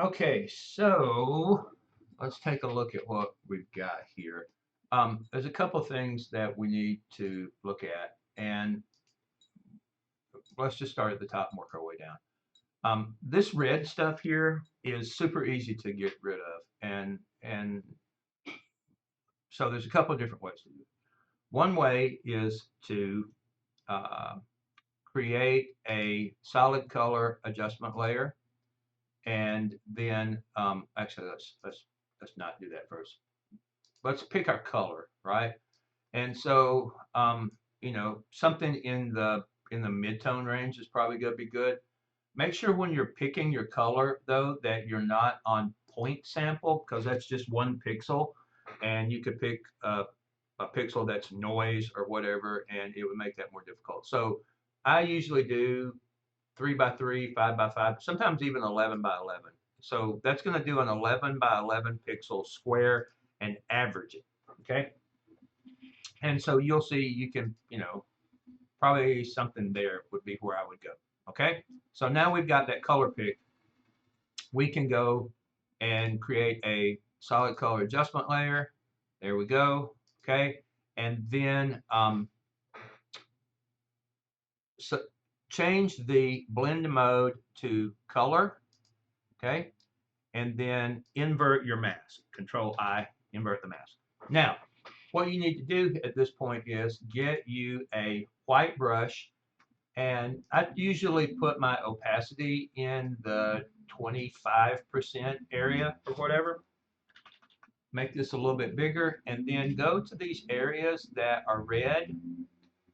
Okay, so let's take a look at what we've got here. There's a couple things that we need to look at, and let's just start at the top and work our way down. This red stuff here is super easy to get rid of, and so there's a couple of different ways to do it. One way is to uh, create a solid color adjustment layer, and then actually let's not do that first. Let's pick our color, right? And so, something in the mid-tone range is probably going to be good. Make sure when you're picking your color, though, that you're not on point sample because that's just one pixel, and you could pick a pixel that's noise or whatever, and it would make that more difficult. So I usually do 3 by 3, 5 by 5, sometimes even 11 by 11. So that's going to do an 11 by 11 pixel square and average it. Okay. And so you'll see you can, probably something there would be where I would go. Okay. So now we've got that color pick. We can go and create a solid color adjustment layer. There we go. Okay. And then so change the blend mode to color. Okay. And then invert your mask. Control I, invert the mask. Now, what you need to do at this point is get you a white brush, and I usually put my opacity in the 25% area or whatever. Make this a little bit bigger, and then go to these areas that are red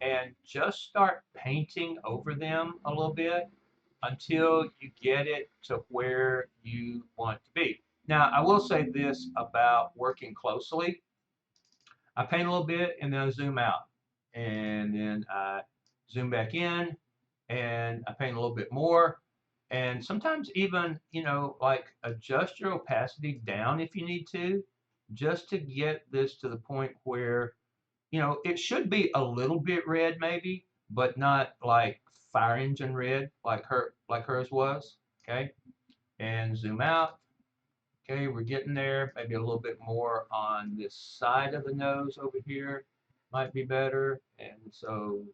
and just start painting over them a little bit until you get it to where you want to be. Now, I will say this about working closely. I paint a little bit and then I zoom out. And then I zoom back in and I paint a little bit more. And sometimes even, like adjust your opacity down if you need to, just to get this to the point where, it should be a little bit red maybe, but not like fire engine red like hers was. Okay. And zoom out. Okay, we're getting there. Maybe a little bit more on this side of the nose over here might be better. And so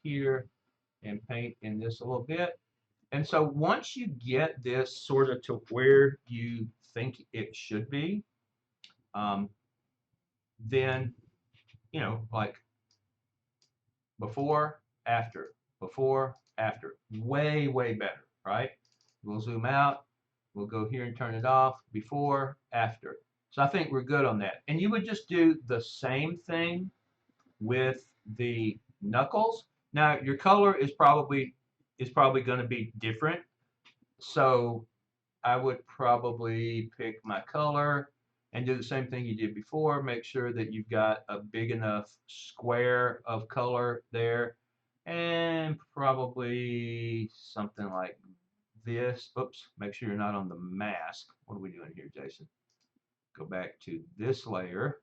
here and paint in this a little bit. And so once you get this sort of to where you think it should be, um, then, like before, after, before, after, way, way better, right? We'll zoom out. We'll go here and turn it off. Before, after. So I think we're good on that. And you would just do the same thing with the knuckles. Now your color is probably going to be different. So I would probably pick my color and do the same thing you did before. Make sure that you've got a big enough square of color there, and probably something like this. Oops, make sure you're not on the mask. What are we doing here, Jason? Go back to this layer,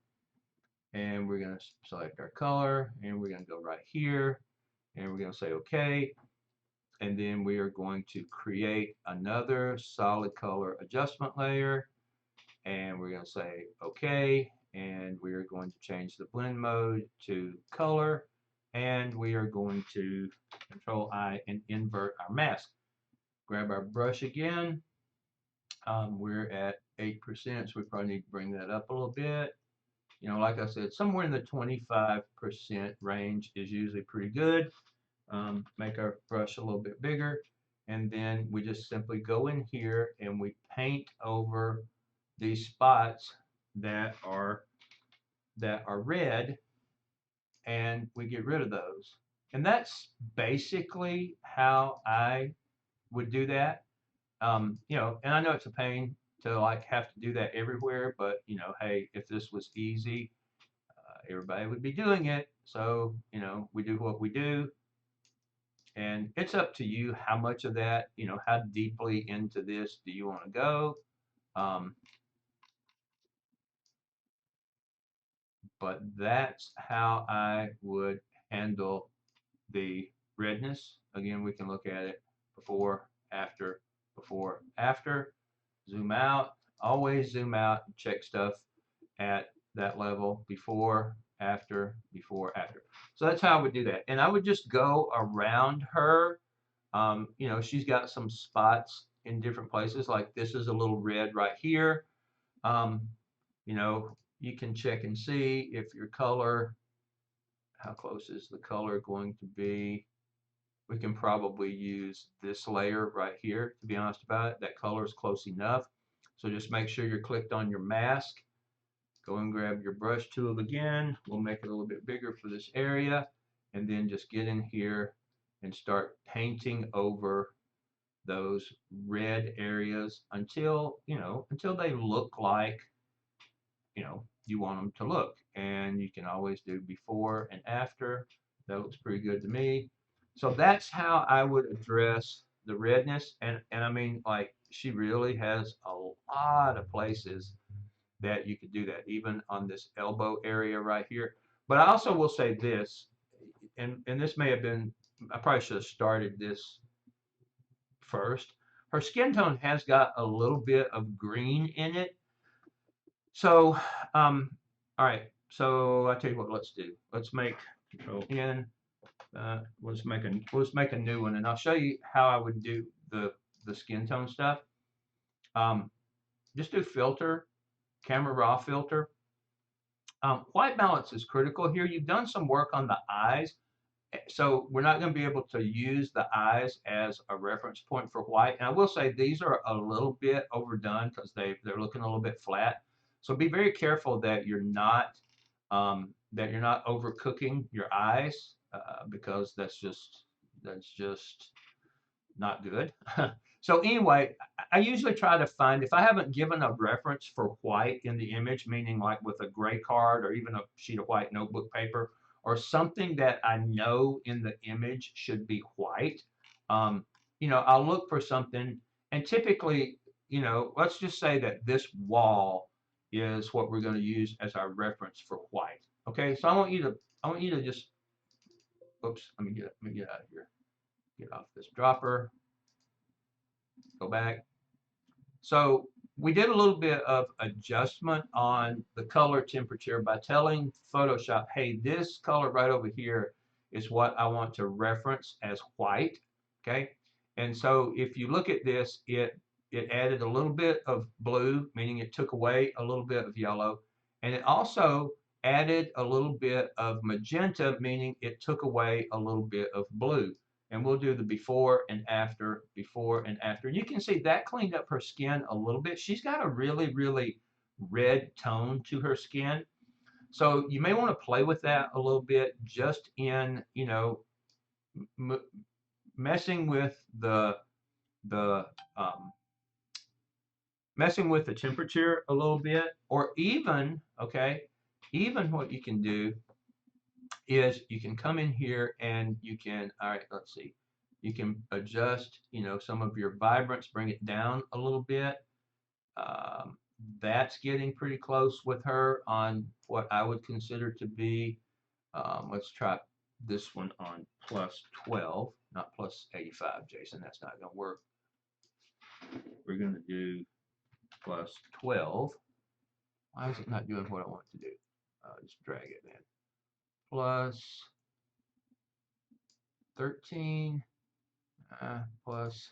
and we're going to select our color, and we're going to go right here, and we're going to say OK. And then we are going to create another solid color adjustment layer, and we're going to say OK, and we are going to change the blend mode to color, and we are going to Control I and invert our mask. Grab our brush again. We're at 8%, so we probably need to bring that up a little bit. Like I said, somewhere in the 25% range is usually pretty good. Make our brush a little bit bigger, and then we just simply go in here and we paint over these spots that are red, and we get rid of those. And that's basically how I would do that. And I know it's a pain to like have to do that everywhere, but hey, if this was easy, everybody would be doing it. So, we do what we do, and it's up to you how much of that, how deeply into this do you want to go. Um, but that's how I would handle the redness. Again, we can look at it before, after, before, after. zoom out, always zoom out and check stuff at that level before, after, before, after. So that's how I would do that. And I would just go around her. You know, she's got some spots in different places, like this is a little red right here. Um, you know, you can check and see if your color, how close is the color going to be. We can probably use this layer right here, to be honest about it. That color is close enough. So just make sure you're clicked on your mask. Go and grab your brush tool again. We'll make it a little bit bigger for this area. And then just get in here and start painting over those red areas until, you know, until they look like, you know, you want them to look. And you can always do before and after. That looks pretty good to me. So that's how I would address the redness. And I mean, like, she really has a lot of places that you could do that, even on this elbow area right here. But I also will say this, and this may have been, I probably should have started this first. Her skin tone has got a little bit of green in it. So, all right. So I tell you what, let's do. Let's make Control N. We'll just make a new one, and I'll show you how I would do the skin tone stuff. Um, just do filter, camera raw filter. White balance is critical here. You've done some work on the eyes, so we're not going to be able to use the eyes as a reference point for white. And I will say these are a little bit overdone because they're looking a little bit flat. So be very careful that you're not overcooking your eyes because that's just not good. So anyway, I usually try to find, if I haven't given a reference for white in the image, meaning like with a gray card or even a sheet of white notebook paper, or something that I know in the image should be white, you know, I'll look for something. And typically, you know, let's just say that this wall is what we're going to use as our reference for white. Okay, so I want you to just, oops, let me get out of here. Get off this dropper, go back. So we did a little bit of adjustment on the color temperature by telling Photoshop, hey, this color right over here is what I want to reference as white, okay? And so if you look at this, it added a little bit of blue, meaning it took away a little bit of yellow, and it also added a little bit of magenta, meaning it took away a little bit of blue. And we'll do the before and after, before and after. And you can see that cleaned up her skin a little bit. She's got a really, really red tone to her skin. So you may want to play with that a little bit just in, you know, messing with the messing with the temperature a little bit, or even, okay, even what you can do is you can come in here and you can, all right, let's see, you can adjust, you know, some of your vibrance, bring it down a little bit. Um, that's getting pretty close with her on what I would consider to be, let's try this one on plus 12, not plus 85, Jason, that's not going to work. We're going to do plus 12. Why is it not doing what I want it to do? Just drag it in. Plus 13 plus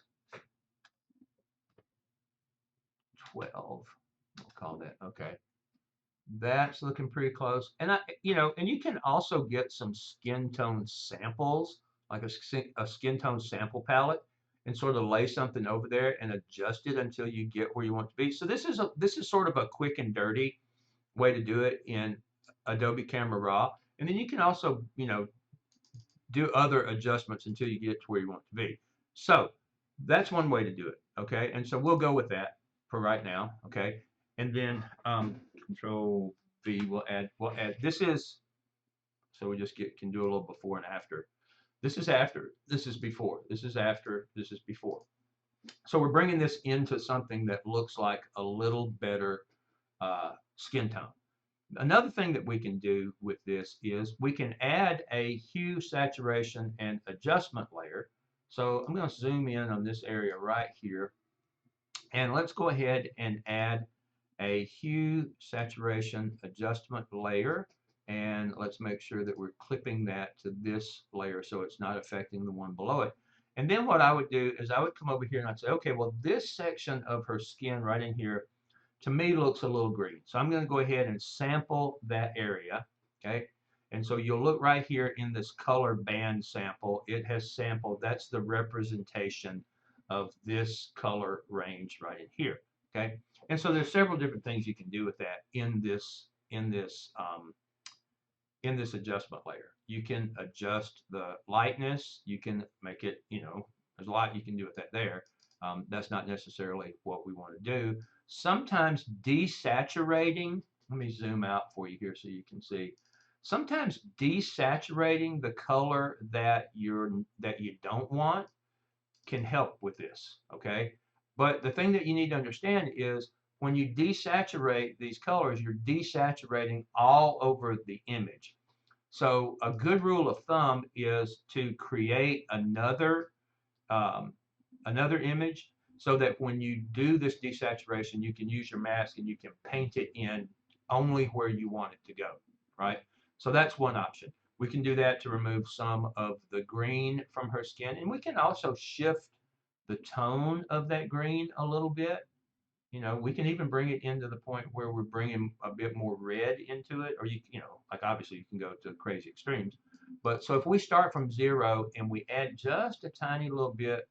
12. We'll call that, okay. That's looking pretty close. And and you can also get some skin tone samples, like a skin tone sample palette, and sort of lay something over there and adjust it until you get where you want to be. So this is sort of a quick and dirty way to do it in Adobe Camera Raw. And then you can also, do other adjustments until you get to where you want to be. So that's one way to do it. Okay. And so we'll go with that for right now. Okay. And then Control V, we'll add, this is, so we just can do a little before and after. This is after, this is before, this is after, this is before. So we're bringing this into something that looks like a little better skin tone. Another thing that we can do with this is we can add a hue, saturation, and adjustment layer. So I'm going to zoom in on this area right here. And let's go ahead and add a hue saturation adjustment layer. And let's make sure that we're clipping that to this layer so it's not affecting the one below it. And then what I would do is I would come over here and I'd say, okay, well, this section of her skin right in here, to me, looks a little green. So I'm going to go ahead and sample that area. Okay. And so you'll look right here in this color band sample. It has sampled, that's the representation of this color range right in here. Okay. And so there's several different things you can do with that in this adjustment layer. You can adjust the lightness. You can make it, there's a lot you can do with that there. That's not necessarily what we want to do. Sometimes desaturating, let me zoom out for you here so you can see. Sometimes desaturating the color that you don't want can help with this, okay? But the thing that you need to understand is when you desaturate these colors, you're desaturating all over the image. So a good rule of thumb is to create um, another image so that when you do this desaturation, you can use your mask and you can paint it in only where you want it to go, right? So that's one option. We can do that to remove some of the green from her skin, and we can also shift the tone of that green a little bit. We can even bring it into the point where we're bringing a bit more red into it, or like obviously you can go to crazy extremes. But so if we start from 0 and we add just a tiny little bit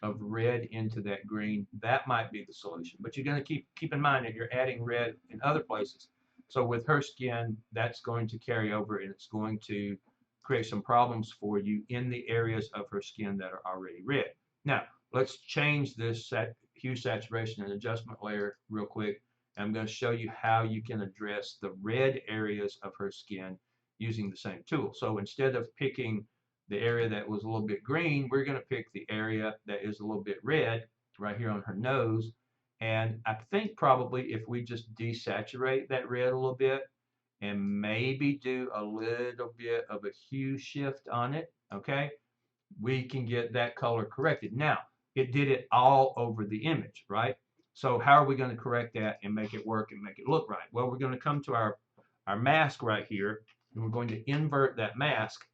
of red into that green, that might be the solution. But you're going to keep in mind that you're adding red in other places. So with her skin, that's going to carry over and it's going to create some problems for you in the areas of her skin that are already red. Now, let's change this hue saturation and adjustment layer real quick. I'm going to show you how you can address the red areas of her skin using the same tool. So instead of picking the area that was a little bit green, we're going to pick the area that is a little bit red right here on her nose. And I think probably if we just desaturate that red a little bit and maybe do a little bit of a hue shift on it, okay, we can get that color corrected. Now, it did it all over the image, right? So how are we going to correct that and make it work and make it look right? Well, we're going to come to our mask right here, and we're going to invert that mask.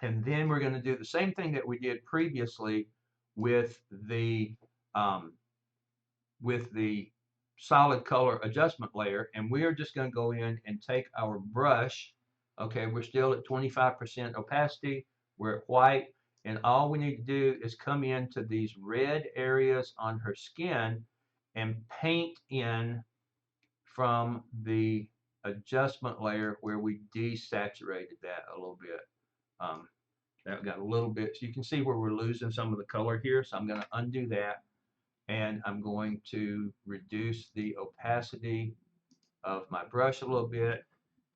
And then we're going to do the same thing that we did previously with the um, solid color adjustment layer. And we are just going to go in and take our brush. Okay, we're still at 25% opacity. We're at white. And all we need to do is come into these red areas on her skin and paint in from the adjustment layer where we desaturated that a little bit. That got a little bit, so you can see where we're losing some of the color here. So I'm going to undo that, and I'm going to reduce the opacity of my brush a little bit,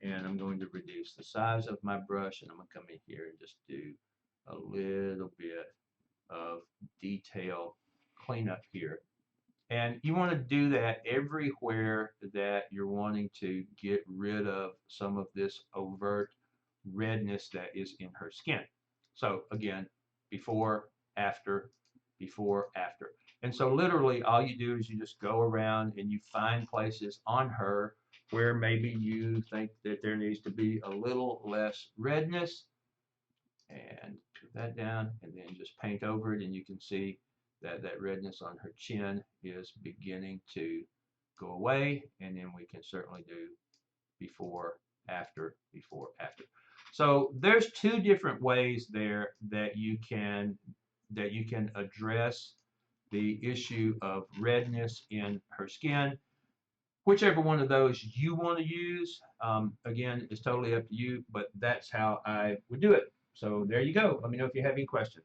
and I'm going to reduce the size of my brush, and I'm going to come in here and just do a little bit of detail cleanup here. And you want to do that everywhere that you're wanting to get rid of some of this overt redness that is in her skin. So again, before, after, before, after. And so literally all you do is you just go around and you find places on her where maybe you think that there needs to be a little less redness, and put that down and then just paint over it, and you can see that that redness on her chin is beginning to go away. And then we can certainly do before, after, before, after. So there's two different ways there that you can address the issue of redness in her skin. Whichever one of those you want to use, again, is totally up to you, but that's how I would do it. So there you go. Let me know if you have any questions.